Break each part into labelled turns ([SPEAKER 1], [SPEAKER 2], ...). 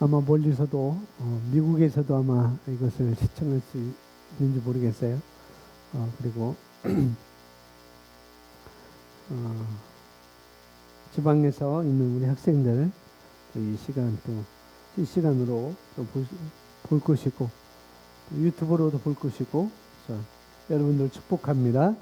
[SPEAKER 1] 아마 멀리서도 미국에서도 아마 이것을 시청할 수 있는지 모르겠어요. 그리고 지방에서 있는 우리 학생들 이 시간 또 실시간으로 볼 것이고 유튜브로도 볼 것이고 여러분들 축복합니다.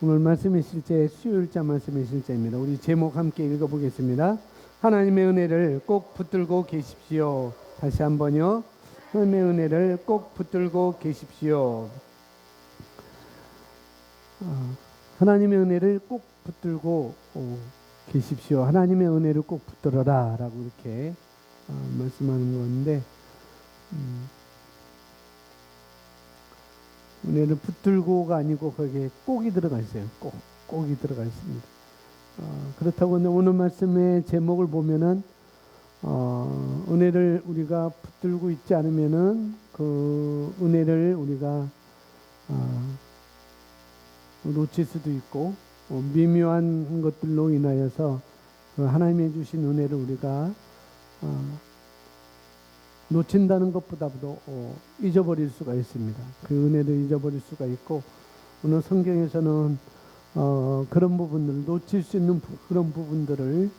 [SPEAKER 1] 오늘 말씀의 실제 수요일자 말씀의 실제입니다. 우리 제목 함께 읽어보겠습니다. 하나님의 은혜를 꼭 붙들고 계십시오. 다시 한번요. 하나님의 은혜를 꼭 붙들고 계십시오. 하나님의 은혜를 꼭 붙들고 계십시오. 하나님의 은혜를 꼭 붙들어라 라고 이렇게 말씀하는 건데 은혜를 붙들고가 아니고 거기에 꼭이 들어가 있어요. 꼭이 들어가 있습니다. 그렇다고 오늘 말씀의 제목을 보면은 은혜를 우리가 붙들고 있지 않으면은 그 은혜를 우리가 놓칠 수도 있고 미묘한 것들로 인하여서 하나님이 주신 은혜를 우리가 놓친다는 것보다도 잊어버릴 수가 있습니다. 그 은혜를 잊어버릴 수가 있고 오늘 성경에서는 그런 부분들을 놓칠 수 있는 그런 부분들을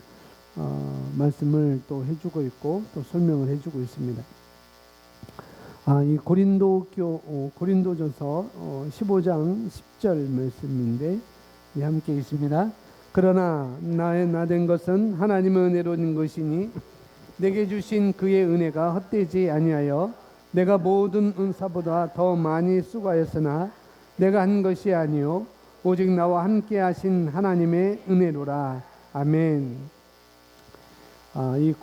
[SPEAKER 1] 말씀을 또 해주고 있고 또 설명을 해주고 있습니다. 이 고린도전서 15장 10절 말씀인데 함께 있습니다. 그러나 나된 것은 하나님의 은혜로인 것이니 내게 주신 그의 은혜가 헛되지 아니하여 내가 모든 은사보다 더 많이 수고하였으나 내가 한 것이 아니요 오직 나와 함께 하신 하나님의 은혜로라. 아멘. 이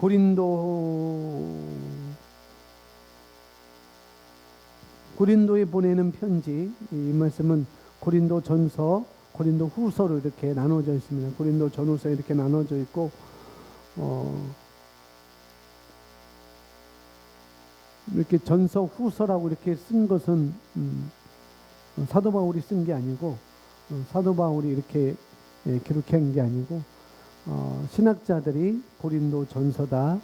[SPEAKER 1] 고린도에 보내는 편지, 이 말씀은 고린도 전서, 고린도 후서로 이렇게 나눠져 있습니다. 고린도 전후서 이렇게 나눠져 있고 이렇게 전서 후서라고 이렇게 쓴 것은 사도 바울이 쓴 게 아니고 사도 바울이 이렇게 기록한 게 아니고 신학자들이 고린도 전서다,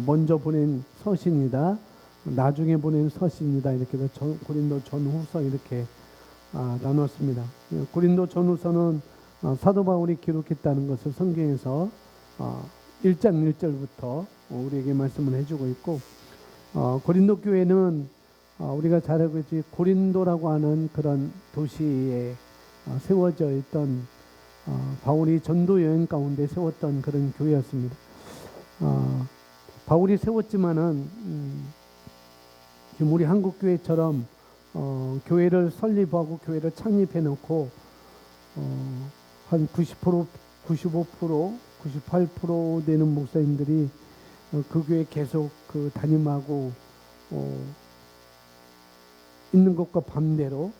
[SPEAKER 1] 먼저 보낸 서신이다, 나중에 보낸 서신이다 이렇게 고린도 전후서 이렇게 나눴습니다. 고린도 전후서는 사도 바울이 기록했다는 것을 성경에서 1장 1절부터 우리에게 말씀을 해주고 있고 고린도 교회는 우리가 잘 알고 있지 고린도라고 하는 그런 도시에 세워져 있던 바울이 전도 여행 가운데 세웠던 그런 교회였습니다. 바울이 세웠지만은 우리 한국 교회처럼 교회를 설립하고 교회를 창립해 놓고 한 90%, 95%, 98% 되는 목사님들이 그 교회 계속 담임하고 있는 것과 반대로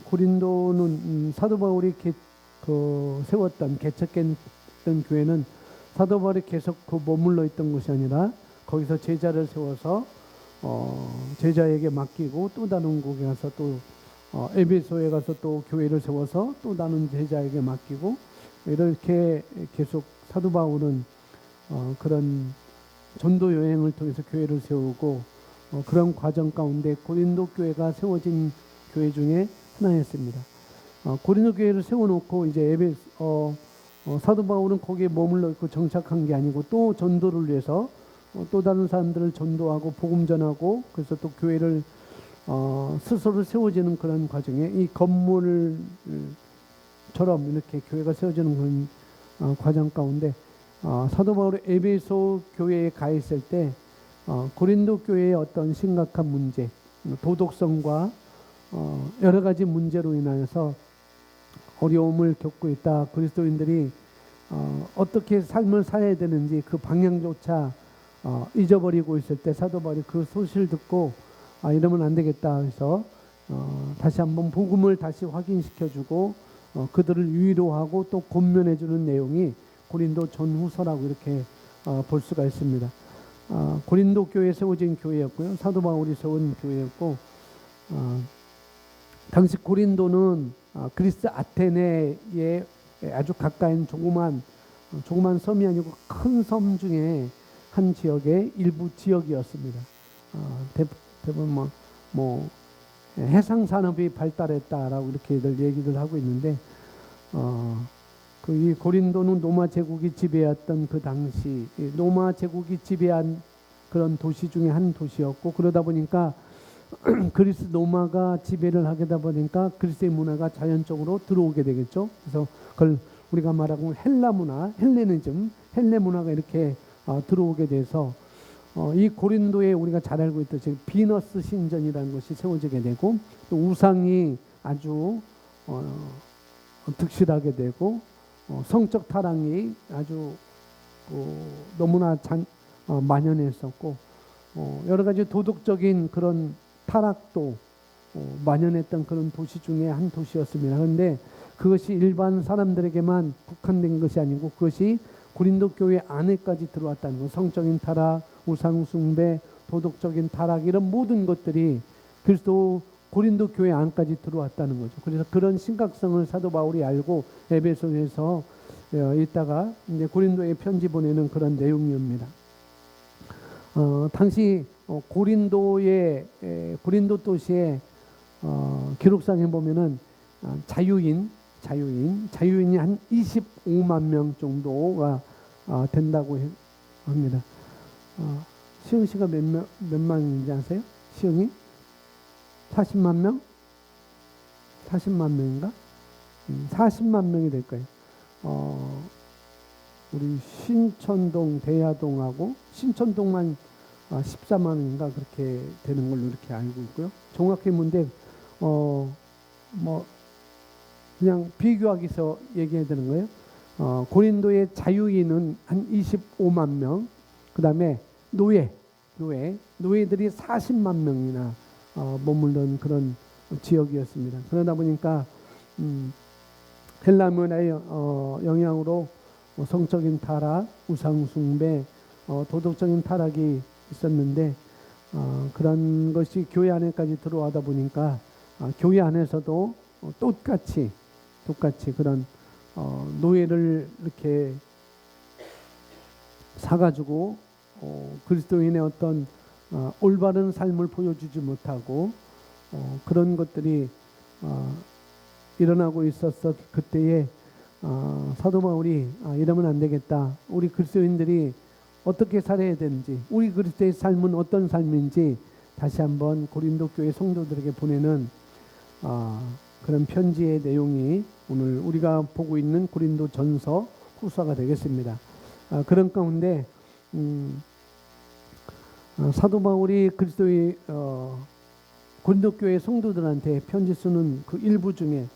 [SPEAKER 1] 고린도는 사도 바울이 세웠던 개척했던 교회는 사도 바울이 계속 머물러 있던 것이 아니라 거기서 제자를 세워서 제자에게 맡기고 또 다른 곳에 가서 또 에베소에 가서 또 교회를 세워서 또 다른 제자에게 맡기고 이렇게 계속 사도 바울은 그런 전도 여행을 통해서 교회를 세우고 그런 과정 가운데 고린도 교회가 세워진 교회 중에 하나였습니다. 고린도 교회를 세워놓고 이제 사도 바울은 거기에 머물러 있고 정착한 게 아니고 또 전도를 위해서 또 다른 사람들을 전도하고 복음 전하고 그래서 또 교회를 스스로 세워지는 그런 과정에 이 건물처럼 이렇게 교회가 세워지는 그런 과정 가운데 사도 바울이 에베소 교회에 가 있을 때 고린도 교회의 어떤 심각한 문제, 도덕성과 여러 가지 문제로 인하여서 어려움을 겪고 있다. 그리스도인들이 어떻게 삶을 살아야 되는지 그 방향조차 잊어버리고 있을 때 사도 바울이 그 소식을 듣고 이러면 안 되겠다 해서 다시 한번 복음을 다시 확인시켜주고 그들을 위로하고 또 권면해주는 내용이 고린도 전후서라고 이렇게 볼 수가 있습니다. 고린도 교회에 세워진 교회였고요. 사도 바울이 세운 교회였고 당시 고린도는 그리스 아테네에 아주 가까운 조그만 섬이 아니고 큰 섬 중에 한 지역의 일부 지역이었습니다. 대부분 해상 산업이 발달했다라고 이렇게들 얘기를 하고 있는데, 이 고린도는 로마 제국이 지배했던 그 당시 로마 제국이 지배한 그런 도시 중에 한 도시였고, 그러다 보니까 그리스 로마가 지배를 하게 되다 보니까 그리스의 문화가 자연적으로 들어오게 되겠죠. 그래서 그걸 우리가 말하고 헬라 문화, 헬레 문화가 이렇게 들어오게 돼서 이 고린도에 우리가 잘 알고 있듯이 비너스 신전이라는 것이 세워지게 되고, 또 우상이 아주 득실하게 되고, 성적 타락이 아주 너무나 만연했었고, 여러 가지 도덕적인 그런 타락도 만연했던 그런 도시 중에 한 도시였습니다. 그런데 그것이 일반 사람들에게만 국한된 것이 아니고 그것이 고린도 교회 안에까지 들어왔다는 것. 성적인 타락, 우상 숭배, 도덕적인 타락, 이런 모든 것들이 그리스도 고린도 교회 안까지 들어왔다는 거죠. 그래서 그런 심각성을 사도 바울이 알고 에베소에서 있다가 이제 고린도에 편지 보내는 그런 내용입니다. 당시 고린도 도시의 기록상에 보면은 자유인이 한 25만 명 정도가 된다고 합니다. 시흥 씨가 몇 만인지 아세요? 시흥이 40만 명? 40만 명인가? 40만 명이 될 거예요. 우리 신천동, 대야동하고 신천동만 14만 원인가 그렇게 되는 걸로 이렇게 알고 있고요. 정확히 뭔데 그냥 비교하기 위해서 얘기해야 되는 거예요. 고린도의 자유인은 한 25만 명, 그 다음에 노예들이 40만 명이나 머물던 그런 지역이었습니다. 그러다 보니까 헬라 문화의 영향으로 성적인 타락, 우상 숭배, 도덕적인 타락이 있었는데, 그런 것이 교회 안에까지 들어와다 보니까 교회 안에서도 똑같이 그런 노예를 이렇게 사가지고 그리스도인의 어떤 올바른 삶을 보여주지 못하고 그런 것들이 일어나고 있었을 그때에 사도 바울이 이러면 안 되겠다. 우리 그리스도인들이 어떻게 살아야 되는지, 우리 그리스도의 삶은 어떤 삶인지 다시 한번 고린도 교회 성도들에게 보내는 그런 편지의 내용이 오늘 우리가 보고 있는 고린도 전서 후서가 되겠습니다. 그런 가운데 사도 바울이 그리스도의 고린도 교회 성도들한테 편지 쓰는 그 일부 중에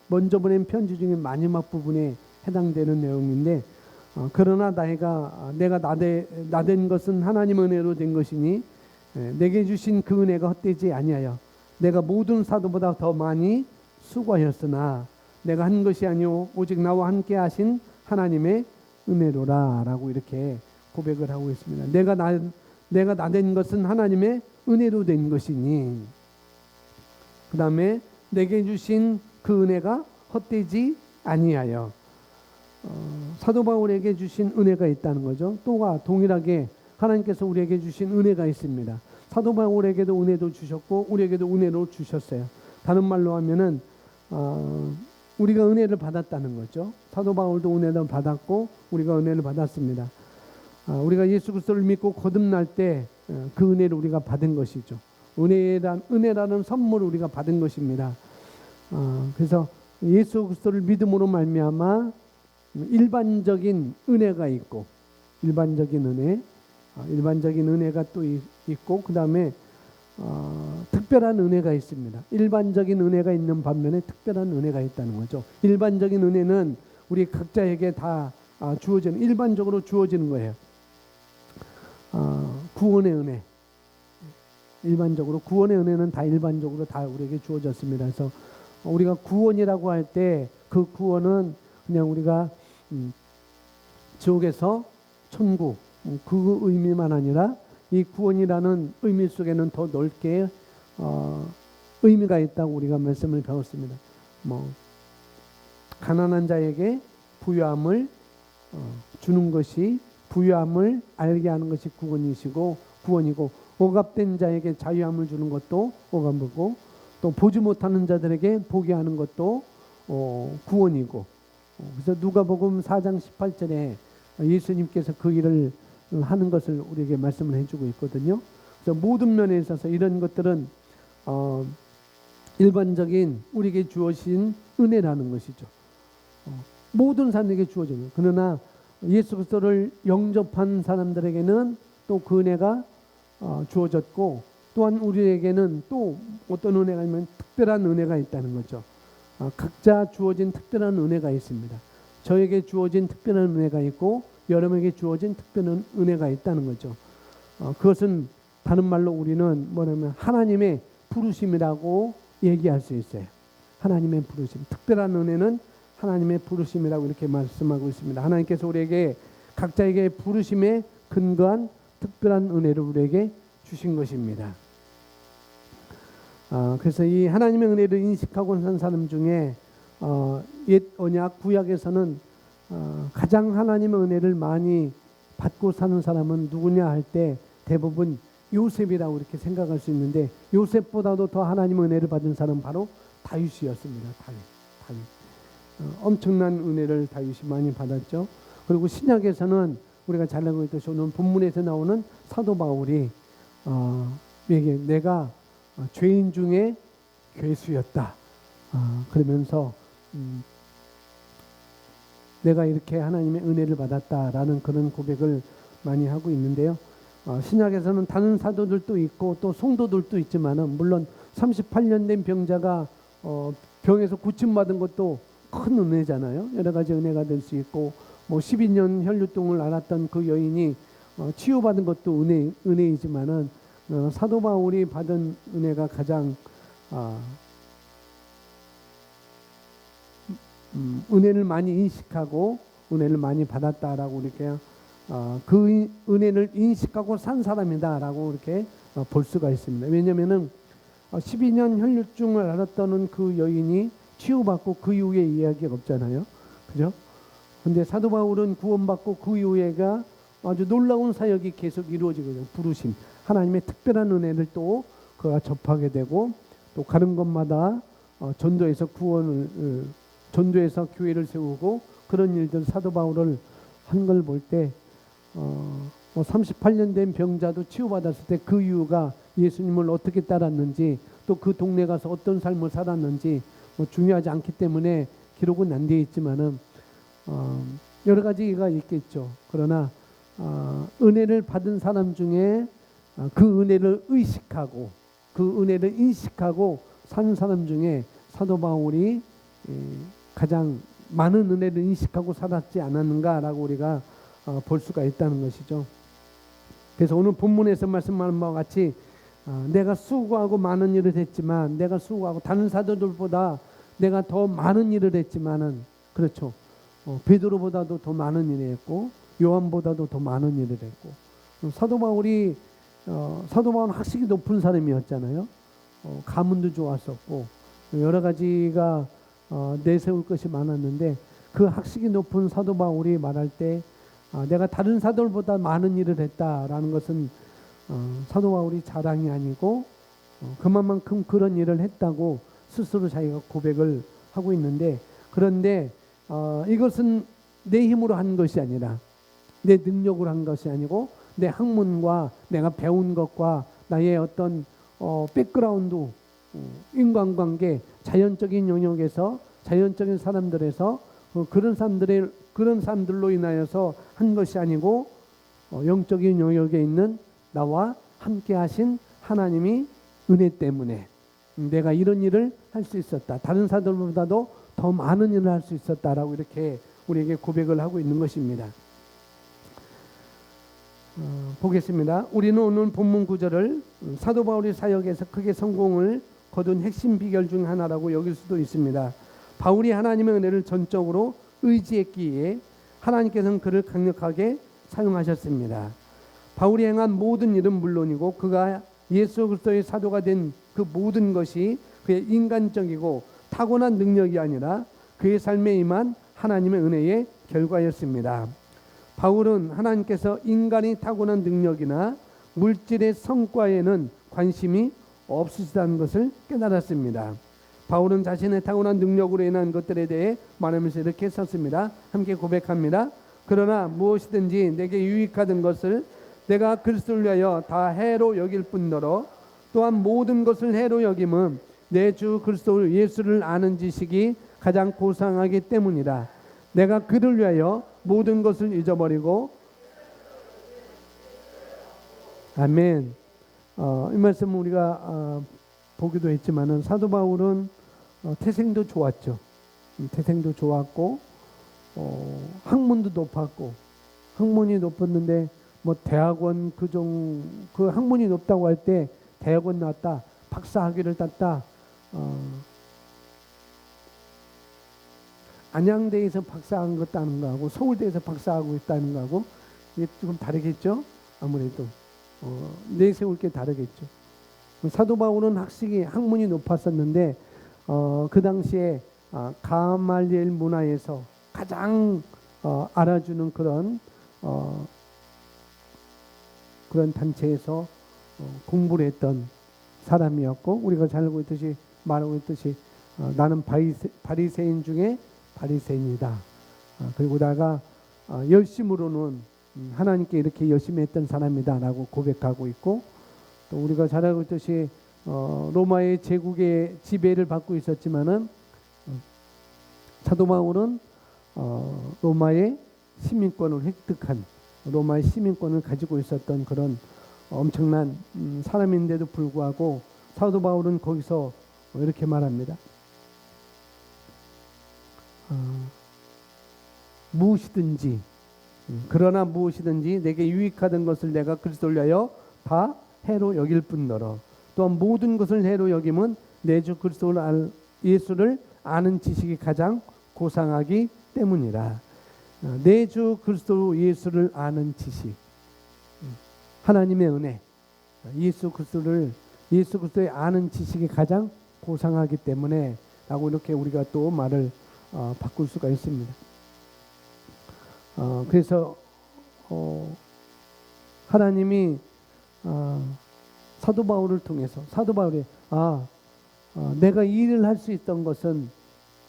[SPEAKER 1] 먼저 보낸 편지 중에 마지막 부분에 해당되는 내용인데, 그러나 내가 나된 것은 하나님 은혜로 된 것이니 내게 주신 그 은혜가 헛되지 아니하여 내가 모든 사도보다 더 많이 수고하였으나 내가 한 것이 아니오 오직 나와 함께 하신 하나님의 은혜로라 라고 이렇게 고백을 하고 있습니다. 내가 나된 것은 하나님의 은혜로 된 것이니, 그 다음에 내게 주신 그 은혜가 헛되지 아니하여, 사도 바울에게 주신 은혜가 있다는 거죠. 또한 동일하게 하나님께서 우리에게 주신 은혜가 있습니다. 사도 바울에게도 은혜도 주셨고 우리에게도 은혜로 주셨어요. 다른 말로 하면은 우리가 은혜를 받았다는 거죠. 사도 바울도 은혜를 받았고 우리가 은혜를 받았습니다. 우리가 예수 그리스도를 믿고 거듭날 때 그 은혜를 우리가 받은 것이죠. 은혜라는 선물을 우리가 받은 것입니다. 그래서 예수 그리스도를 믿음으로 말미암아 일반적인 은혜가 있고, 일반적인 은혜가 또 있고, 그 다음에 특별한 은혜가 있습니다. 일반적인 은혜가 있는 반면에 특별한 은혜가 있다는 거죠. 일반적인 은혜는 우리 각자에게 다 일반적으로 주어지는 거예요. 구원의 은혜, 일반적으로 구원의 은혜는 다 일반적으로 다 우리에게 주어졌습니다. 그래서 우리가 구원이라고 할 때 그 구원은 그냥 우리가 지옥에서 천국 그 의미만 아니라 이 구원이라는 의미 속에는 더 넓게 의미가 있다고 우리가 말씀을 배웠습니다. 가난한 자에게 부유함을 주는 것이 부유함을 알게 하는 것이 구원이고 억압된 자에게 자유함을 주는 것도 억압이고 또 보지 못하는 자들에게 보게 하는 것도 구원이고 그래서 누가복음 4장 18절에 예수님께서 그 일을 하는 것을 우리에게 말씀을 해주고 있거든요. 그래서 모든 면에 있어서 이런 것들은 일반적인 우리에게 주어진 은혜라는 것이죠. 모든 사람에게 주어지는. 그러나 예수 그리스도를 영접한 사람들에게는 또 그 은혜가 주어졌고 또한 우리에게는 또 어떤 은혜가 있냐면 특별한 은혜가 있다는 거죠. 각자 주어진 특별한 은혜가 있습니다. 저에게 주어진 특별한 은혜가 있고 여러분에게 주어진 특별한 은혜가 있다는 거죠. 그것은 다른 말로 우리는 뭐냐면 하나님의 부르심이라고 얘기할 수 있어요. 하나님의 부르심. 특별한 은혜는 하나님의 부르심이라고 이렇게 말씀하고 있습니다. 하나님께서 우리에게 각자에게 부르심에 근거한 특별한 은혜를 우리에게 주신 것입니다. 그래서 이 하나님의 은혜를 인식하고 산 사람 중에 옛 언약 구약에서는 가장 하나님의 은혜를 많이 받고 사는 사람은 누구냐 할 때 대부분 요셉이라고 이렇게 생각할 수 있는데 요셉보다도 더 하나님의 은혜를 받은 사람은 바로 다윗이었습니다. 다윗. 엄청난 은혜를 다윗이 많이 받았죠. 그리고 신약에서는 우리가 잘 알고 있듯이 오늘 본문에서 나오는 사도 바울이 내가 죄인 중에 괴수였다. 그러면서 내가 이렇게 하나님의 은혜를 받았다라는 그런 고백을 많이 하고 있는데요. 신약에서는 다른 사도들도 있고 또 성도들도 있지만은 물론 38년 된 병자가 병에서 고침받은 것도 큰 은혜잖아요. 여러 가지 은혜가 될 수 있고 뭐 12년 혈류증을 앓았던 그 여인이 치유받은 것도 은혜이지만은 사도 바울이 받은 은혜가 가장 은혜를 많이 인식하고 은혜를 많이 받았다라고 이렇게 그 은혜를 인식하고 산 사람이다라고 이렇게 볼 수가 있습니다. 왜냐하면은 12년 혈류증을 앓았던 그 여인이 치유받고 그 이후에 이야기가 없잖아요. 그죠? 근데 사도 바울은 구원받고 그 이후에가 아주 놀라운 사역이 계속 이루어지거든요. 부르심. 하나님의 특별한 은혜를 또 그가 접하게 되고 또 가는 곳마다 전도해서 전도해서 교회를 세우고 그런 일들 사도 바울을 한 걸 볼 때 38년 된 병자도 치유받았을 때 그 이유가 예수님을 어떻게 따랐는지 또 그 동네 가서 어떤 삶을 살았는지 중요하지 않기 때문에 기록은 안 되어 있지만은 여러 가지가 있겠죠. 그러나 은혜를 받은 사람 중에 그 은혜를 의식하고 그 은혜를 인식하고 사는 사람 중에 사도 바울이 가장 많은 은혜를 인식하고 살았지 않았는가라고 우리가 볼 수가 있다는 것이죠. 그래서 오늘 본문에서 말씀하는 바와 같이 내가 수고하고 많은 일을 했지만 내가 수고하고 다른 사도들보다 내가 더 많은 일을 했지만은 그렇죠. 베드로보다도 더 많은 일을 했고 요한보다도 더 많은 일을 했고 사도 바울은 학식이 높은 사람이었잖아요. 가문도 좋았었고 여러 가지가 내세울 것이 많았는데 그 학식이 높은 사도 바울이 말할 때 내가 다른 사도들보다 많은 일을 했다라는 것은 사도 바울이 자랑이 아니고 그만큼 그런 일을 했다고 스스로 자기가 고백을 하고 있는데 그런데 이것은 내 힘으로 한 것이 아니라 내 능력으로 한 것이 아니고 내 학문과 내가 배운 것과 나의 어떤 백그라운드 인간관계 자연적인 영역에서 자연적인 사람들에서 그런 사람들로 인하여서 한 것이 아니고 영적인 영역에 있는 나와 함께 하신 하나님이 은혜 때문에 내가 이런 일을 할 수 있었다. 다른 사람들보다도 더 많은 일을 할 수 있었다라고 이렇게 우리에게 고백을 하고 있는 것입니다. 보겠습니다. 우리는 오늘 본문 구절을 사도 바울의 사역에서 크게 성공을 거둔 핵심 비결 중 하나라고 여길 수도 있습니다. 바울이 하나님의 은혜를 전적으로 의지했기에 하나님께서는 그를 강력하게 사용하셨습니다. 바울이 행한 모든 일은 물론이고 그가 예수 그리스도의 사도가 된 그 모든 것이 그의 인간적이고 타고난 능력이 아니라 그의 삶에 임한 하나님의 은혜의 결과였습니다. 바울은 하나님께서 인간이 타고난 능력이나 물질의 성과에는 관심이 없으시다는 것을 깨달았습니다. 바울은 자신의 타고난 능력으로 인한 것들에 대해 말하면서 이렇게 썼습니다. 함께 고백합니다. 그러나 무엇이든지 내게 유익하던 것을 내가 그리스도를 위하여 다 해로 여길 뿐더러 또한 모든 것을 해로 여김은 내 주 그리스도 예수를 아는 지식이 가장 고상하기 때문이라. 내가 그를 위하여 모든 것을 잊어버리고 아멘. 이 말씀은 우리가 보기도 했지만은 사도 바울은 태생도 좋았죠. 태생도 좋았고 학문도 높았고 학문이 높았는데 뭐 대학원 그 학문이 높다고 할 때 대학원 나왔다, 박사 학위를 땄다. 안양대에서 박사한 것 따는 거하고 서울대에서 박사하고 있다는 거하고 이게 조금 다르겠죠. 아무래도 내세울 게 다르겠죠. 사도 바울은 학문이 높았었는데 그 당시에 가말리엘 문화에서 가장 알아주는 그런 단체에서 공부를 했던 사람이었고 우리가 잘 알고 있듯이 말하고 있듯이 나는 바리새인 중에 바리새인이다. 그리고 내가 열심으로는 하나님께 이렇게 열심히 했던 사람이다라고 고백하고 있고 또 우리가 잘 알고 있듯이 로마의 제국의 지배를 받고 있었지만은 사도 바울은 로마의 시민권을 획득한 로마의 시민권을 가지고 있었던 그런 엄청난 사람인데도 불구하고 사도 바울은 거기서 이렇게 말합니다. 무엇이든지 그러나 무엇이든지 내게 유익하던 것을 내가 그리스도를 위하여 다 해로 여길 뿐더러 또한 모든 것을 해로 여김은 내 주 그리스도를 예수를 아는 지식이 가장 고상하기 때문이라. 내 주 그리스도 예수를 아는 지식, 하나님의 은혜, 예수 그리스도의 아는 지식이 가장 고상하기 때문에 라고 이렇게 우리가 또 말을 바꿀 수가 있습니다. 그래서 하나님이 사도 바울을 통해서 사도 바울이 내가 이 일을 할 수 있던 것은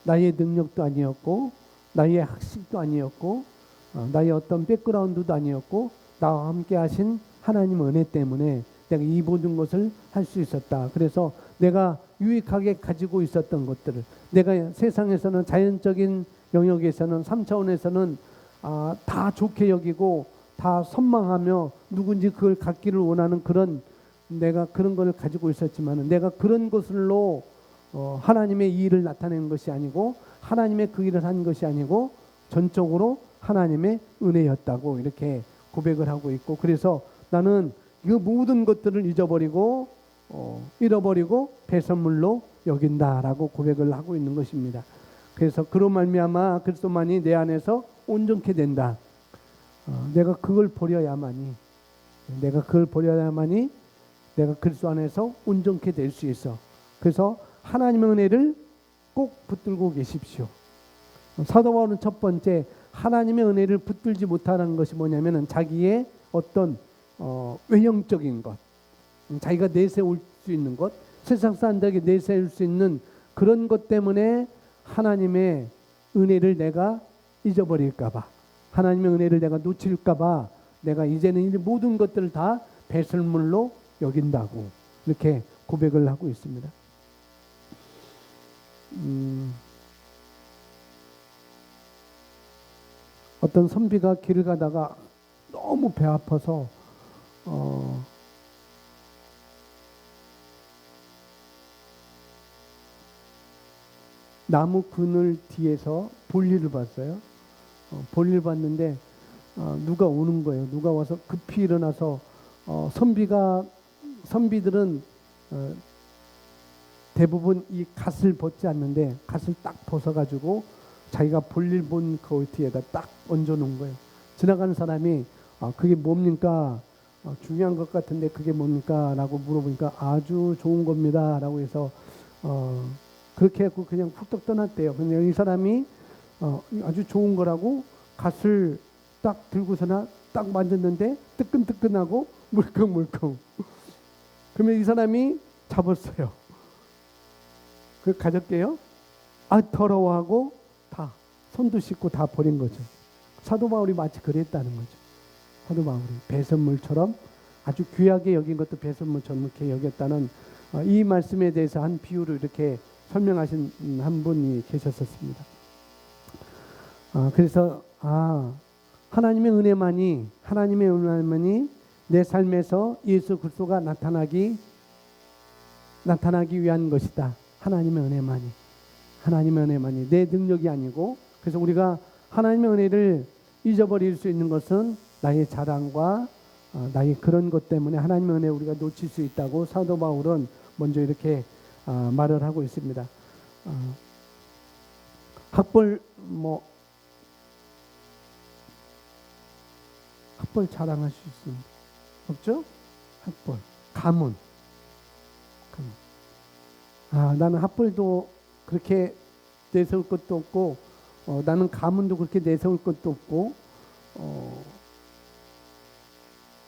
[SPEAKER 1] 나의 능력도 아니었고 나의 학식도 아니었고 나의 어떤 백그라운드도 아니었고 나와 함께 하신 하나님 은혜 때문에 내가 이 모든 것을 할 수 있었다. 그래서 내가 유익하게 가지고 있었던 것들을 내가 세상에서는 자연적인 영역에서는 3차원에서는 다 좋게 여기고 다 선망하며 누군지 그걸 갖기를 원하는 그런 내가 그런 걸 가지고 있었지만 내가 그런 것으로 하나님의 이 일을 나타내는 것이 아니고 하나님의 그 일을 한 것이 아니고 전적으로 하나님의 은혜였다고 이렇게 고백을 하고 있고 그래서 나는 그 모든 것들을 잃어버리고 배설물로 여긴다라고 고백을 하고 있는 것입니다. 그래서 그로 말미암아 그리스도만이 내 안에서 온전케 된다. 내가 그걸 버려야만이 내가 그리스도 안에서 온전케 될 수 있어. 그래서 하나님의 은혜를 꼭 붙들고 계십시오. 사도 바울은 첫 번째 하나님의 은혜를 붙들지 못하는 것이 뭐냐면은 자기의 어떤 외형적인 것, 자기가 내세울 수 있는 것, 세상 사람들에게 내세울 수 있는 그런 것 때문에 하나님의 은혜를 내가 잊어버릴까봐, 하나님의 은혜를 내가 놓칠까봐 내가 이제는 이 모든 것들을 다 배설물로 여긴다고 이렇게 고백을 하고 있습니다. 어떤 선비가 길을 가다가 너무 배 아파서 나무 그늘 뒤에서 볼일을 봤어요. 볼일 봤는데 누가 오는 거예요. 누가 와서 급히 일어나서 선비들은 대부분 이 갓을 벗지 않는데 갓을 딱 벗어가지고 자기가 볼일 본 그 뒤에다 딱 얹어놓은 거예요. 지나가는 사람이 그게 뭡니까? 중요한 것 같은데 그게 뭡니까? 라고 물어보니까 아주 좋은 겁니다. 라고 해서 그렇게 해서 그냥 훅떡 떠났대요. 근데 이 사람이 아주 좋은 거라고 갓을 딱 들고서나 딱 만졌는데 뜨끈뜨끈하고 물컹물컹. 그러면 이 사람이 잡았어요. 그 가졌게요. 아, 더러워하고 다 손도 씻고 다 버린 거죠. 사도 바울이 마치 그랬다는 거죠. 사도 바울이 배설물처럼 아주 귀하게 여긴 것도 배설물처럼 이렇게 여겼다는 이 말씀에 대해서 한 비유를 이렇게 설명하신 한 분이 계셨었습니다. 그래서 하나님의 은혜만이 내 삶에서 예수 그리스도가 나타나기 위한 것이다. 하나님의 은혜만이 내 능력이 아니고. 그래서 우리가 하나님의 은혜를 잊어버릴 수 있는 것은 나의 자랑과 나의 그런 것 때문에 하나님의 은혜 우리가 놓칠 수 있다고 사도 바울은 먼저 이렇게 말을 하고 있습니다. 학벌 자랑할 수 있습니다. 없죠? 학벌, 가문. 나는 학벌도 그렇게 내세울 것도 없고, 나는 가문도 그렇게 내세울 것도 없고,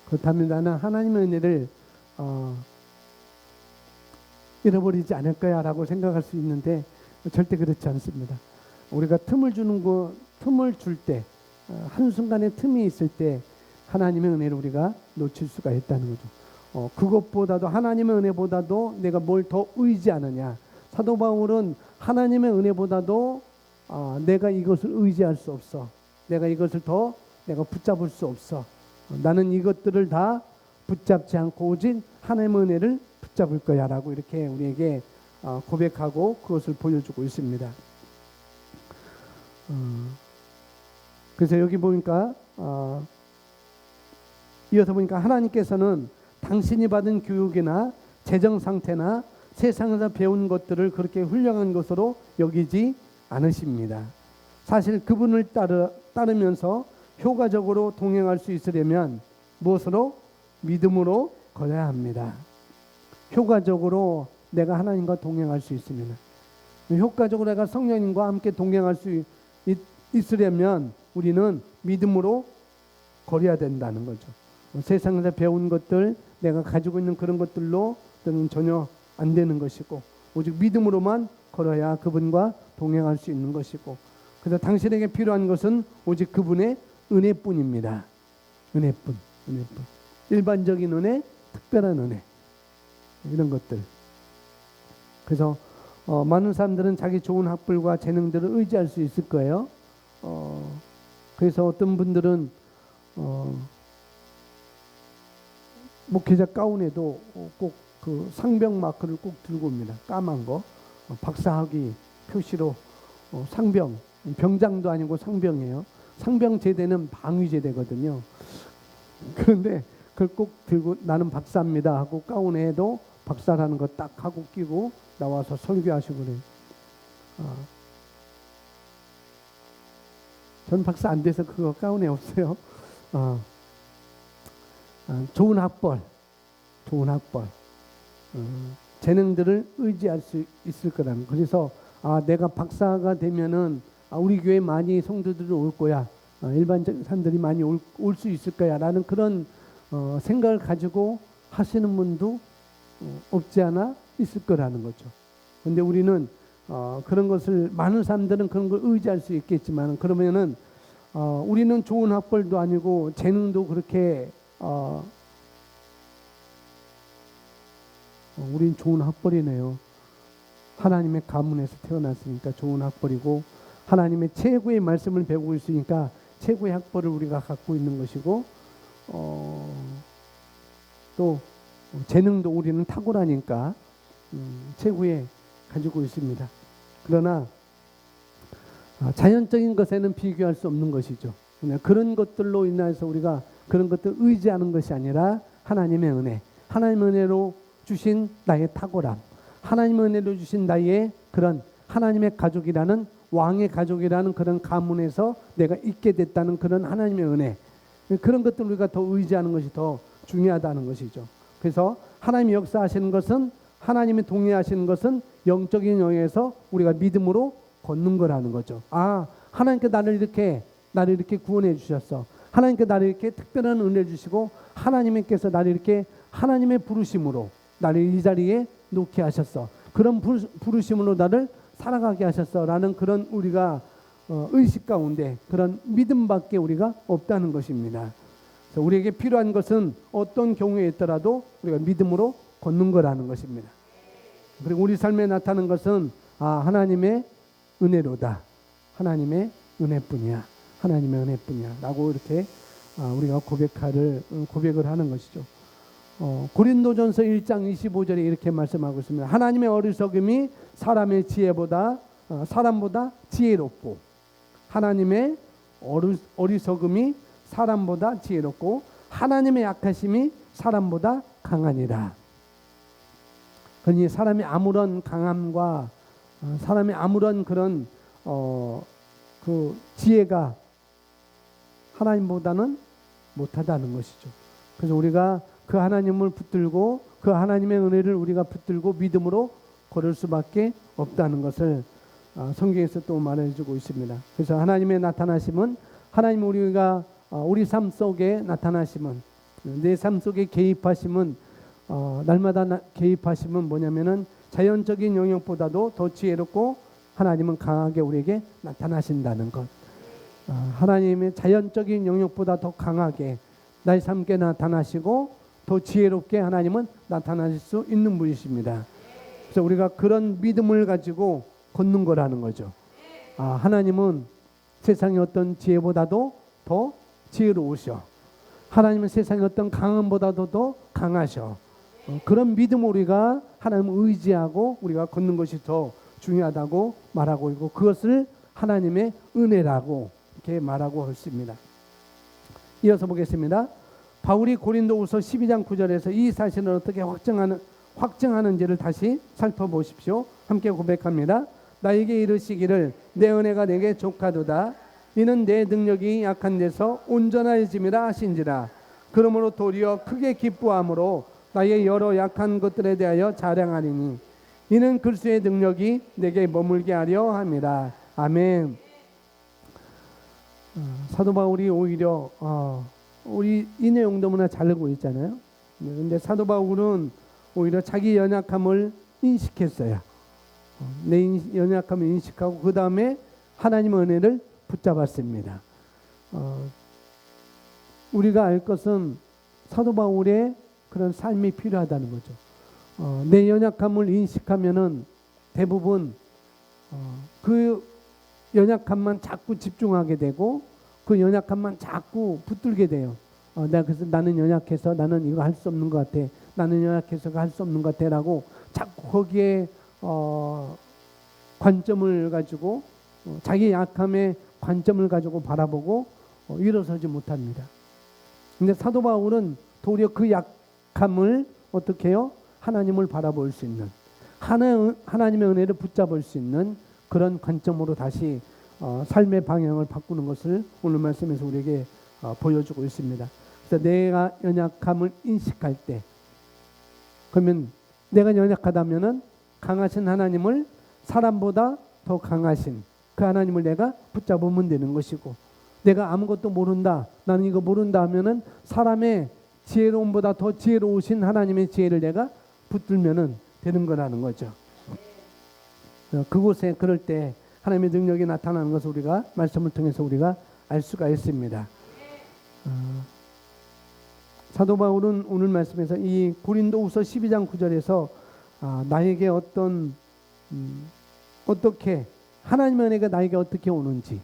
[SPEAKER 1] 그렇다면 나는 하나님의 은혜를 잃어버리지 않을 거야 라고 생각할 수 있는데 절대 그렇지 않습니다. 우리가 틈을 줄 때, 한순간에 틈이 있을 때 하나님의 은혜를 우리가 놓칠 수가 있다는 거죠. 그것보다도 하나님의 은혜보다도 내가 뭘 더 의지하느냐. 사도 바울은 하나님의 은혜보다도 내가 이것을 의지할 수 없어. 내가 이것을 더 내가 붙잡을 수 없어. 나는 이것들을 다 붙잡지 않고 오직 하나님의 은혜를 붙잡을 거야 라고 이렇게 우리에게 고백하고 그것을 보여주고 있습니다. 그래서 여기 보니까 이어서 보니까 하나님께서는 당신이 받은 교육이나 재정 상태나 세상에서 배운 것들을 그렇게 훌륭한 것으로 여기지 않으십니다. 사실 그분을 따르면서 효과적으로 동행할 수 있으려면 무엇으로? 믿음으로 걸어야 합니다. 효과적으로 내가 하나님과 동행할 수 있습니다. 효과적으로 내가 성령님과 함께 동행할 수 있으려면 우리는 믿음으로 걸어야 된다는 거죠. 세상에서 배운 것들, 내가 가지고 있는 그런 것들로 는 전혀 안 되는 것이고 오직 믿음으로만 걸어야 그분과 동행할 수 있는 것이고, 그래서 당신에게 필요한 것은 오직 그분의 은혜뿐입니다. 은혜뿐. 일반적인 은혜, 특별한 은혜, 이런 것들. 그래서 많은 사람들은 자기 좋은 학벌과 재능들을 의지할 수 있을 거예요. 그래서 어떤 분들은 목회자 가운에도 꼭 그 상병 마크를 꼭 들고 옵니다. 까만 거, 박사학위 표시로 상병, 병장도 아니고 상병이에요. 상병 제대는 방위 제대거든요. 그런데 그걸 꼭 들고 나는 박사입니다 하고 가운에도 박사라는 거 딱 하고 끼고 나와서 설교하시고 그래요. 전 박사 안 돼서 그거 가운에 없어요. 좋은 학벌, 재능들을 의지할 수 있을 거라는. 그래서 내가 박사가 되면은 우리 교회 많이 성도들이 올 거야, 일반적인 사람들이 많이 올 수 있을 거야 라는 그런 생각을 가지고 하시는 분도 없지 않아 있을 거라는 거죠. 근데 우리는 그런 것을, 많은 사람들은 그런 걸 의지할 수 있겠지만, 그러면은 우리는 좋은 학벌도 아니고 재능도 그렇게 우린 좋은 학벌이네요. 하나님의 가문에서 태어났으니까 좋은 학벌이고, 하나님의 최고의 말씀을 배우고 있으니까 최고의 학벌을 우리가 갖고 있는 것이고, 또 재능도 우리는 탁월하니까 최고의 가지고 있습니다. 그러나 자연적인 것에는 비교할 수 없는 것이죠. 그런 것들로 인해서 우리가 그런 것들 의지하는 것이 아니라 하나님의 은혜, 하나님의 은혜로 주신 나의 탁월함, 하나님의 은혜로 주신 나의 그런 하나님의 가족이라는, 왕의 가족이라는 그런 가문에서 내가 있게 됐다는 그런 하나님의 은혜, 그런 것들 우리가 더 의지하는 것이 더 중요하다는 것이죠. 그래서 하나님이 역사하시는 것은, 하나님이 동의하시는 것은 영적인 영역에서 우리가 믿음으로 걷는 거라는 거죠. 하나님께 나를 이렇게 구원해 주셨어. 하나님께 나를 이렇게 특별한 은혜를 주시고 하나님께서 나를 이렇게 하나님의 부르심으로 나를 이 자리에 놓게 하셨어. 그런 부르심으로 나를 살아가게 하셨어라는 그런 우리가 의식 가운데 그런 믿음밖에 우리가 없다는 것입니다. 그래서 우리에게 필요한 것은 어떤 경우에 있더라도 우리가 믿음으로 걷는 거라는 것입니다. 그리고 우리 삶에 나타나는 것은 하나님의 은혜로다. 하나님의 은혜뿐이야. 하나님의 은혜뿐이야. 라고 이렇게 우리가 고백을 하는 것이죠. 고린도전서 1장 25절에 이렇게 말씀하고 있습니다. 하나님의 어리석음이 사람의 지혜보다 사람보다 지혜롭고 하나님의 어리석음이 사람보다 지혜롭고 하나님의 약하심이 사람보다 강하니라. 그러니 사람이 아무런 강함과 사람이 아무런 그런 그 지혜가 하나님보다는 못하다는 것이죠. 그래서 우리가 그 하나님을 붙들고 그 하나님의 은혜를 우리가 붙들고 믿음으로 걸을 수밖에 없다는 것을 성경에서 또 말해주고 있습니다. 그래서 하나님의 나타나심은 하나님 우리가 우리 삶 속에 나타나심은 내 삶 속에 개입하심은 날마다 개입하심은 뭐냐면은 자연적인 영역보다도 더 지혜롭고 하나님은 강하게 우리에게 나타나신다는 것. 하나님의 자연적인 영역보다 더 강하게 나의 삶께 나타나시고 더 지혜롭게 하나님은 나타나실 수 있는 분이십니다. 그래서 우리가 그런 믿음을 가지고 걷는 거라는 거죠. 하나님은 세상의 어떤 지혜보다도 더 지혜로우셔. 하나님은 세상의 어떤 강함보다도 더 강하셔. 그런 믿음 우리가 하나님을 의지하고 우리가 걷는 것이 더 중요하다고 말하고 있고 그것을 하나님의 은혜라고 이렇게 말하고 있습니다. 이어서 보겠습니다. 바울이 고린도후서 12장 9절에서 이 사실을 어떻게 확증하는지를 다시 살펴보십시오. 함께 고백합니다. 나에게 이르시기를 내 은혜가 내게 족하도다. 이는 내 능력이 약한 데서 온전하여짐이라 하신지라. 그러므로 도리어 크게 기뻐함으로 나의 여러 약한 것들에 대하여 자랑하리니 이는 그리스도의 능력이 내게 머물게 하려 함이라. 아멘. 사도 바울이 오히려 우리 이 내용도 너무나 잘 알고 있잖아요. 그런데 사도 바울은 오히려 자기 연약함을 인식했어요. 내 연약함을 인식하고 그 다음에 하나님의 은혜를 붙잡았습니다. 우리가 알 것은 사도 바울의 그런 삶이 필요하다는 거죠. 내 연약함을 인식하면은 대부분 그 연약함만 자꾸 집중하게 되고 그 연약함만 자꾸 붙들게 돼요. 그래서 나는 연약해서 나는 이거 할 수 없는 것 같아. 나는 연약해서 할 수 없는 것 같아라고 자꾸 거기에 관점을 가지고 자기 약함의 관점을 가지고 바라보고 일어서지 못합니다. 근데 사도 바울은 도리어 그 약함을 어떻게 해요? 하나님을 바라볼 수 있는 하나님의 은혜를 붙잡을 수 있는 그런 관점으로 다시 삶의 방향을 바꾸는 것을 오늘 말씀에서 우리에게 보여주고 있습니다. 그래서 내가 연약함을 인식할 때 그러면 내가 연약하다면은 강하신 하나님을 사람보다 더 강하신 그 하나님을 내가 붙잡으면 되는 것이고 내가 아무것도 모른다 나는 이거 모른다 하면은 사람의 지혜로움보다 더 지혜로우신 하나님의 지혜를 내가 붙들면은 되는 거라는 거죠. 그곳에 그럴 때 하나님의 능력이 나타나는 것을 우리가 말씀을 통해서 우리가 알 수가 있습니다. 사도 바울은 오늘 말씀에서 이 고린도후서 12장 9절에서 나에게 어떻게 하나님의 은혜가 나에게 어떻게 오는지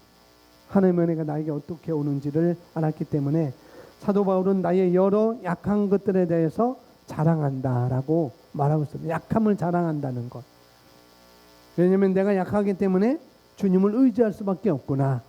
[SPEAKER 1] 하나님의 은혜가 나에게 어떻게 오는지를 알았기 때문에 사도 바울은 나의 여러 약한 것들에 대해서 자랑한다라고 말하고 있습니다. 약함을 자랑한다는 것. 왜냐하면 내가 약하기 때문에 주님을 의지할 수밖에 없구나.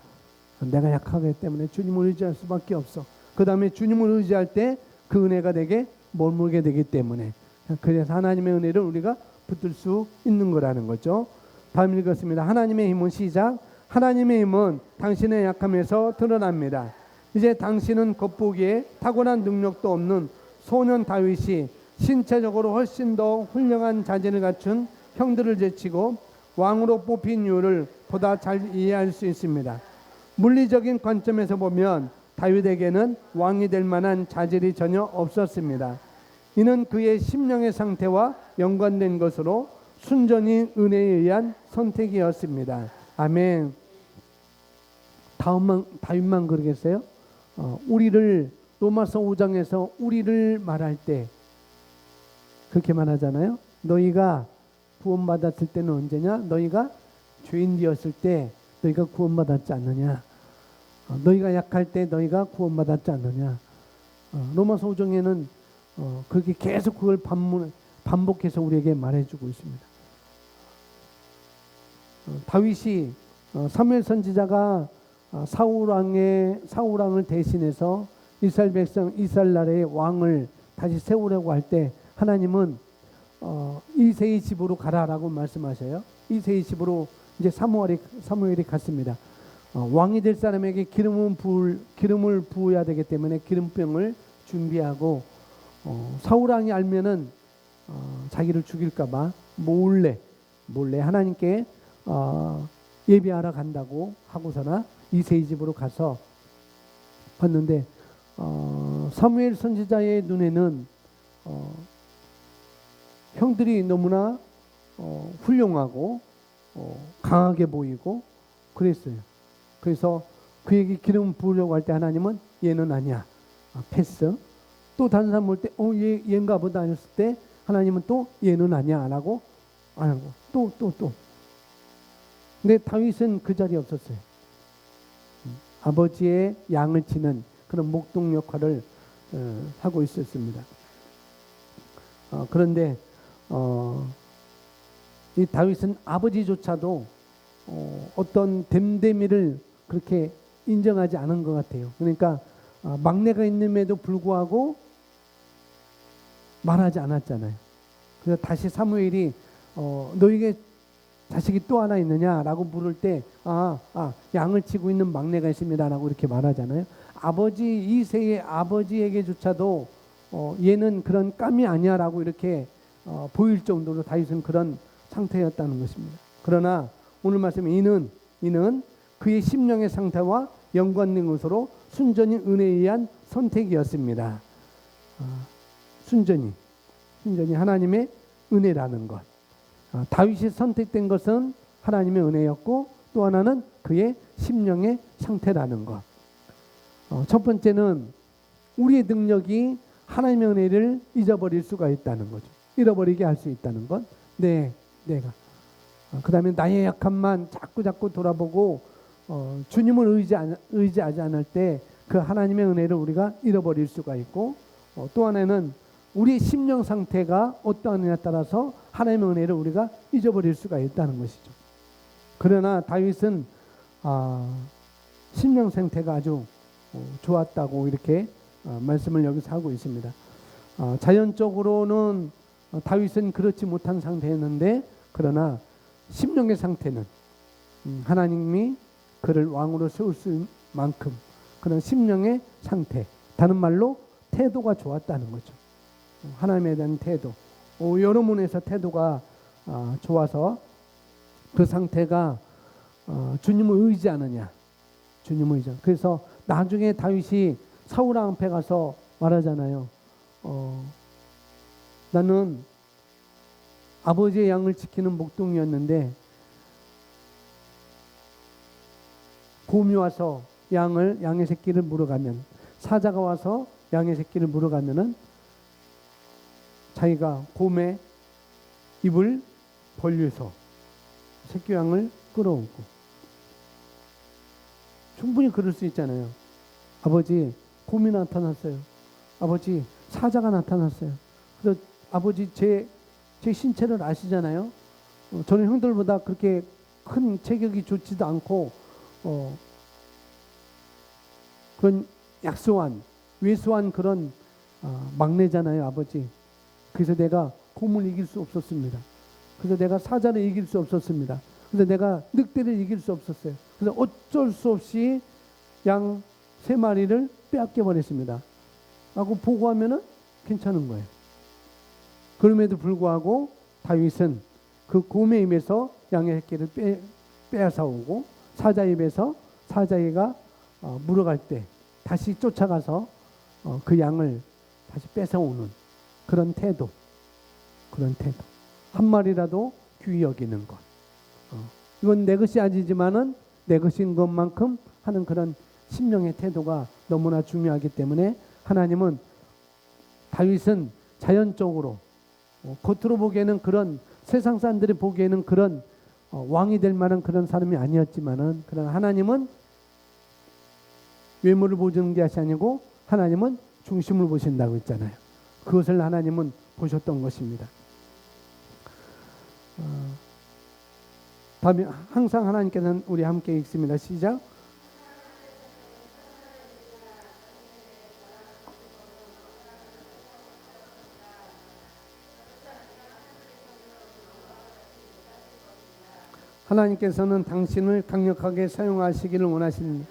[SPEAKER 1] 내가 약하기 때문에 주님을 의지할 수밖에 없어. 그 다음에 주님을 의지할 때 그 은혜가 내게 머물게 되기 때문에 그래서 하나님의 은혜를 우리가 붙들 수 있는 거라는 거죠. 다음 읽었습니다. 하나님의 힘은 시작. 하나님의 힘은 당신의 약함에서 드러납니다. 이제 당신은 겉보기에 타고난 능력도 없는 소년 다윗이 신체적으로 훨씬 더 훌륭한 자질을 갖춘 형들을 제치고 왕으로 뽑힌 이유를 보다 잘 이해할 수 있습니다. 물리적인 관점에서 보면 다윗에게는 왕이 될 만한 자질이 전혀 없었습니다. 이는 그의 심령의 상태와 연관된 것으로 순전히 은혜에 의한 선택이었습니다. 아멘. 다윗만 그러겠어요? 우리를 로마서 5장에서 우리를 말할 때 그렇게 말하잖아요. 너희가 구원받았을 때는 언제냐? 너희가 죄인 되었을 때 너희가 구원받았지 않느냐? 너희가 약할 때 너희가 구원받았지 않느냐? 로마서 5장에는 그렇게 계속 그걸 반복해서 우리에게 말해주고 있습니다. 다윗이 사무엘 선지자가 사울 왕을 대신해서 이스라엘 백성 이스라엘 나라의 왕을 다시 세우려고 할 때 하나님은 이새의 집으로 가라라고 말씀하셔요. 이새의 집으로 이제 사무엘이 갔습니다. 왕이 될 사람에게 기름을 부어야 되기 때문에 기름병을 준비하고 사울 왕이 알면은 자기를 죽일까봐 몰래 하나님께 예배하러 간다고 하고서나 이새의 집으로 가서 봤는데 사무엘 선지자의 눈에는 형들이 너무나 훌륭하고 강하게 보이고 그랬어요. 그래서 그에게 기름 부으려고 할 때 하나님은 얘는 아니야. 패스. 또 다른 사람 볼 때 얘인가 보다 했을 때 하나님은 또 얘는 아니야 라고 안 하고 또 근데 다윗은 그 자리에 없었어요. 아버지의 양을 치는 그런 목동 역할을 하고 있었습니다. 그런데 이 다윗은 아버지조차도 어떤 됨됨이를 그렇게 인정하지 않은 것 같아요. 그러니까 막내가 있음에도 불구하고 말하지 않았잖아요. 그래서 다시 사무엘이 너에게 자식이 또 하나 있느냐라고 물을 때 양을 치고 있는 막내가 있습니다라고 이렇게 말하잖아요. 이새의 아버지에게조차도 얘는 그런 깜이 아니야라고 이렇게 보일 정도로 다윗은 그런 상태였다는 것입니다. 그러나 오늘 말씀에 이는 그의 심령의 상태와 연관된 것으로 순전히 은혜에 의한 선택이었습니다. 순전히 하나님의 은혜라는 것. 다윗이 선택된 것은 하나님의 은혜였고 또 하나는 그의 심령의 상태라는 것. 첫 번째는 우리의 능력이 하나님의 은혜를 잊어버릴 수가 있다는 거죠. 잃어버리게 할 수 있다는 것. 내가. 그 다음에 나의 약함만 자꾸 돌아보고 주님을 의지하지 않을 때 그 하나님의 은혜를 우리가 잃어버릴 수가 있고 또 하나는 우리의 심령 상태가 어떠하느냐에 따라서 하나님의 은혜를 우리가 잊어버릴 수가 있다는 것이죠. 그러나 다윗은 심령 상태가 아주 좋았다고 이렇게 말씀을 여기서 하고 있습니다. 자연적으로는 다윗은 그렇지 못한 상태였는데 그러나 심령의 상태는 하나님이 그를 왕으로 세울 수 만큼 그런 심령의 상태, 다른 말로 태도가 좋았다는 거죠. 하나님에 대한 태도, 여러 면에서 태도가 좋아서 그 상태가 주님을 의지하느냐, 주님을 의지. 그래서 나중에 다윗이 사울 왕 앞에 가서 말하잖아요. 나는 아버지의 양을 지키는 목동이었는데 곰이 와서 양의 새끼를 물어가면, 사자가 와서 양의 새끼를 물어가면은 자기가 곰의 입을 벌려서 새끼 양을 끌어오고, 충분히 그럴 수 있잖아요. 아버지, 곰이 나타났어요. 아버지, 사자가 나타났어요. 그래서 아버지 제 신체를 아시잖아요. 저는 형들보다 그렇게 큰 체격이 좋지도 않고 그런 왜소한 그런 막내잖아요, 아버지. 그래서 내가 곰을 이길 수 없었습니다. 그래서 내가 사자를 이길 수 없었습니다. 그래서 내가 늑대를 이길 수 없었어요. 그래서 어쩔 수 없이 양 3마리를 빼앗겨 버렸습니다. 라고 보고하면은 괜찮은 거예요. 그럼에도 불구하고 다윗은 그 곰의 입에서 양의 새끼를 빼앗아 오고 사자 입에서 사자가 물어갈 때 다시 쫓아가서 그 양을 다시 뺏어오는 그런 태도, 한 마리라도 귀히 여기는 것. 이건 내 것이 아니지만은 내 것인 것만큼 하는 그런 심령의 태도가 너무나 중요하기 때문에 하나님은 다윗은 자연적으로 겉으로 보기에는 그런 세상 사람들이 보기에는 그런 왕이 될 만한 그런 사람이 아니었지만은 그러나 하나님은 외모를 보시는 것이 아니고 하나님은 중심을 보신다고 했잖아요. 그것을 하나님은 보셨던 것입니다. 다음에 항상 하나님께서는 우리 함께 읽습니다. 시작. 하나님께서는 당신을 강력하게 사용하시기를 원하시는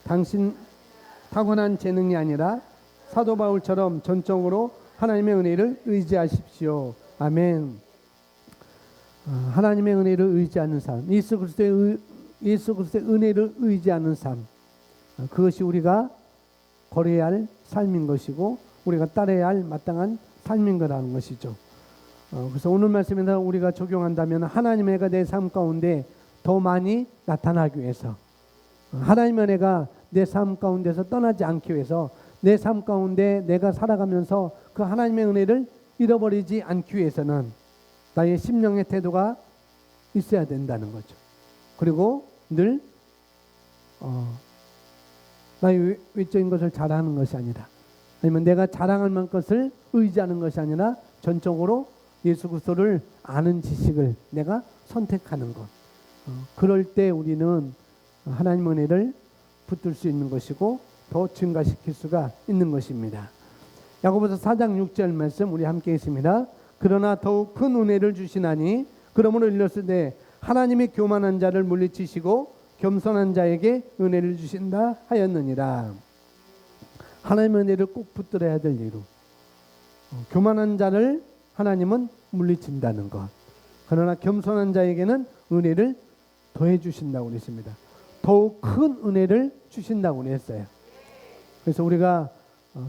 [SPEAKER 1] 당신 타고난 재능이 아니라 사도 바울처럼 전적으로 하나님의 은혜를 의지하십시오. 아멘. 하나님의 은혜를 의지하는 삶, 예수 그리스도의 은혜를 의지하는 삶, 그것이 우리가 걸어야 할 삶인 것이고 우리가 따라야 할 마땅한 삶인 거라는 것이죠. 그래서 오늘 말씀에서 우리가 적용한다면 하나님의 은혜가 내 삶 가운데 더 많이 나타나기 위해서, 하나님의 은혜가 내 삶 가운데서 떠나지 않기 위해서, 내 삶 가운데 내가 살아가면서 그 하나님의 은혜를 잃어버리지 않기 위해서는 나의 심령의 태도가 있어야 된다는 거죠. 그리고 늘 나의 외적인 것을 자랑하는 것이 아니라, 아니면 내가 자랑할 만한 것을 의지하는 것이 아니라 전적으로 예수 그리스도를 아는 지식을 내가 선택하는 것. 그럴 때 우리는 하나님의 은혜를 붙들 수 있는 것이고 더 증가시킬 수가 있는 것입니다. 야고보서 4장 6절 말씀 우리 함께 있습니다. 그러나 더욱 큰 은혜를 주시나니 그러므로 일렀으되 하나님이 교만한 자를 물리치시고 겸손한 자에게 은혜를 주신다 하였느니라. 하나님의 은혜를 꼭 붙들어야 될 이유. 교만한 자를 하나님은 물리친다는 것. 그러나 겸손한 자에게는 은혜를 더해 주신다고 그랬습니다. 더욱 큰 은혜를 주신다고 그랬어요. 그래서 우리가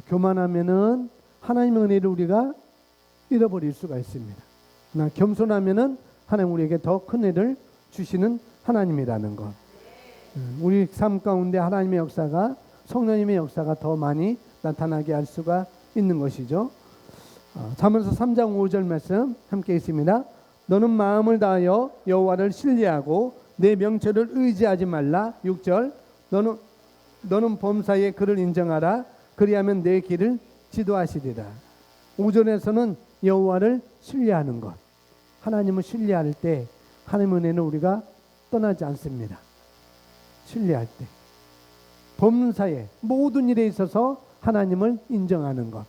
[SPEAKER 1] 교만하면은 하나님의 은혜를 우리가 잃어버릴 수가 있습니다. 그러나 겸손하면은 하나님 우리에게 더 큰 은혜를 주시는 하나님이라는 것. 우리 삶 가운데 하나님의 역사가, 성령님의 역사가 더 많이 나타나게 할 수가 있는 것이죠. 잠언서 3장 5절 말씀 함께 있습니다. 너는 마음을 다하여 여호와를 신뢰하고 내 명철을 의지하지 말라. 6절 너는 범사에 그를 인정하라. 그리하면 내 길을 지도하시리라. 5절에서는 여호와를 신뢰하는 것. 하나님을 신뢰할 때 하나님의 은혜는 우리가 떠나지 않습니다. 신뢰할 때 범사에 모든 일에 있어서 하나님을 인정하는 것,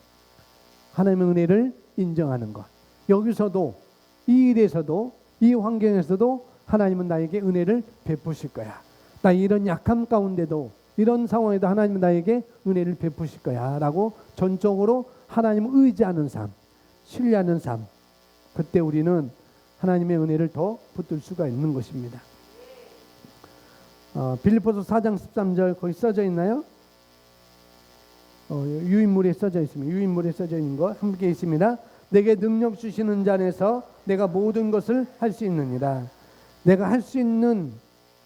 [SPEAKER 1] 하나님의 은혜를 인정하는 것. 여기서도 이 일에서도 이 환경에서도 하나님은 나에게 은혜를 베푸실 거야. 나 이런 약함 가운데도 이런 상황에도 하나님은 나에게 은혜를 베푸실 거야 라고 전적으로 하나님을 의지하는 삶, 신뢰하는 삶, 그때 우리는 하나님의 은혜를 더 붙들 수가 있는 것입니다. 빌립보서 4장 13절 거기 써져 있나요? 유인물에 써져 있습니다. 유인물에 써져 있는 거 함께 있습니다. 내게 능력 주시는 자 안에서 내가 모든 것을 할 수 있느니라. 내가 할 수 있는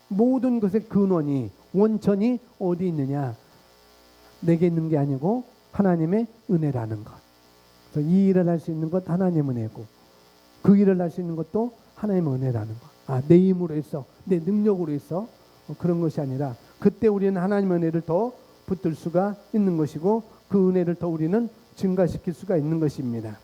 [SPEAKER 1] 모든 것의 근원이, 원천이 어디 있느냐? 내게 있는 게 아니고 하나님의 은혜라는 것. 그래서 이 일을 할 수 있는 것 하나님의 은혜고, 그 일을 할 수 있는 것도 하나님의 은혜라는 것. 내 힘으로 했어, 내 능력으로 했어, 그런 것이 아니라 그때 우리는 하나님의 은혜를 더 붙들 수가 있는 것이고 그 은혜를 더 우리는 증가시킬 수가 있는 것입니다.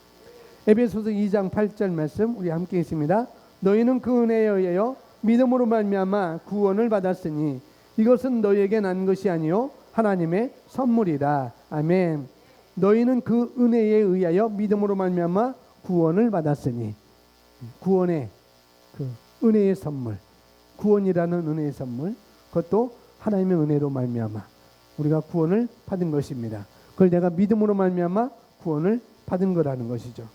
[SPEAKER 1] 에베소서 2장 8절 말씀 우리 함께 있습니다. 너희는 그 은혜에 의하여 믿음으로 말미암아 구원을 받았으니 이것은 너희에게 난 것이 아니요 하나님의 선물이라. 아멘. 너희는 그 은혜에 의하여 믿음으로 말미암아 구원을 받았으니, 구원의 그 은혜의 선물, 구원이라는 은혜의 선물, 그것도 하나님의 은혜로 말미암아 우리가 구원을 받은 것입니다. 그걸 내가 믿음으로 말미암아 구원을 받은 거라는 것이죠.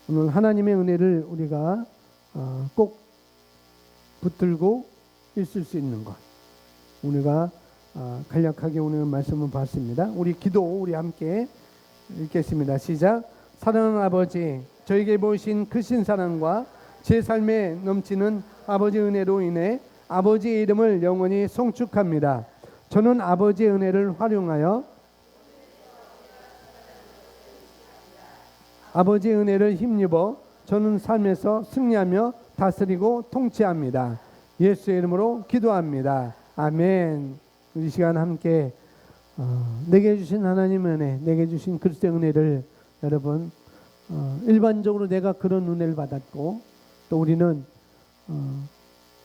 [SPEAKER 1] 오늘 하나님의 은혜를 우리가 꼭 붙들고 있을 수 있는 것. 우리가 간략하게 오늘 말씀을 봤습니다. 우리 기도 우리 함께 읽겠습니다. 시작. 사랑하는 아버지, 저에게 보이신 크신 사랑과 제 삶에 넘치는 아버지 은혜로 인해 아버지의 이름을 영원히 송축합니다. 저는 아버지의 은혜를 활용하여 아버지의 은혜를 힘입어 저는 삶에서 승리하며 다스리고 통치합니다. 예수의 이름으로 기도합니다. 아멘. 이 시간 함께 내게 주신 하나님의 은혜, 내게 주신 그리스도의 은혜를 여러분 일반적으로 내가 그런 은혜를 받았고 또 우리는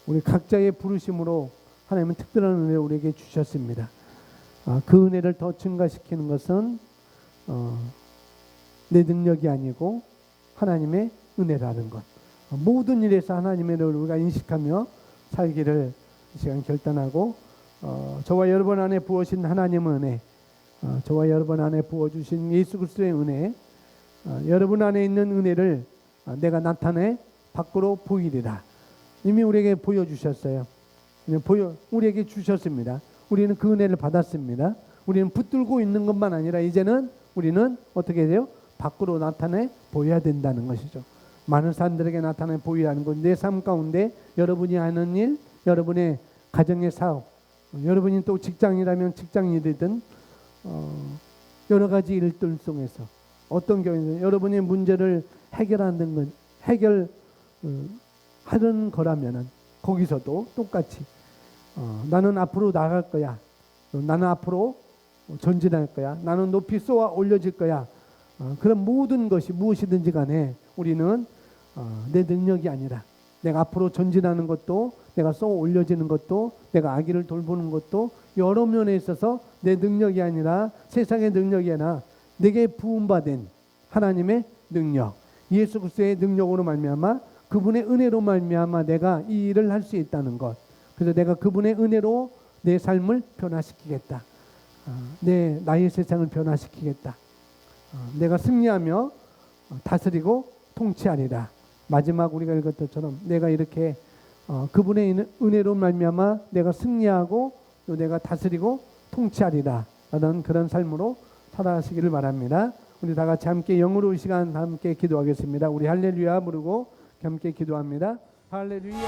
[SPEAKER 1] 우리 각자의 부르심으로 하나님은 특별한 은혜를 우리에게 주셨습니다. 그 은혜를 더 증가시키는 것은 내 능력이 아니고 하나님의 은혜라는 것. 모든 일에서 하나님의 은혜를 우리가 인식하며 살기를 이 시간 결단하고 저와 여러분 안에 부어신 하나님의 은혜, 저와 여러분 안에 부어주신 예수 그리스도의 은혜, 여러분 안에 있는 은혜를 내가 나타내 밖으로 보이리라. 이미 우리에게 보여주셨어요. 우리에게 주셨습니다. 우리는 그 은혜를 받았습니다. 우리는 붙들고 있는 것만 아니라 이제는 우리는 어떻게 돼요? 밖으로 나타내 보여야 된다는 것이죠. 많은 사람들에게 나타내 보이라는 건 내 삶 가운데 여러분이 하는 일, 여러분의 가정의 사업, 여러분이 또 직장이라면 직장일이든 여러 가지 일들 속에서 어떤 경우에는 여러분의 문제를 해결하는 거라면은 거기서도 똑같이 나는 앞으로 나갈 거야. 나는 앞으로 전진할 거야. 나는 높이 쏘아 올려질 거야. 그런 모든 것이 무엇이든지 간에 우리는 내 능력이 아니라 내가 앞으로 전진하는 것도 내가 쏘아 올려지는 것도 내가 아기를 돌보는 것도 여러 면에 있어서 내 능력이 아니라 세상의 능력이 아니라 내게 부음받은 하나님의 능력, 예수 그리스도의 능력으로 말미암아 그분의 은혜로 말미암아 내가 이 일을 할 수 있다는 것. 그래서 내가 그분의 은혜로 내 삶을 변화시키겠다. 나의 세상을 변화시키겠다. 내가 승리하며 다스리고 통치하리라. 마지막 우리가 읽었던 것처럼 내가 이렇게 그분의 은혜로 말미암아 내가 승리하고 또 내가 다스리고 통치하리라 라는 그런 삶으로 살아가시기를 바랍니다. 우리 다 같이 함께 영으로 이 시간 함께 기도하겠습니다. 우리 할렐루야 부르고 함께 기도합니다. 할렐루야.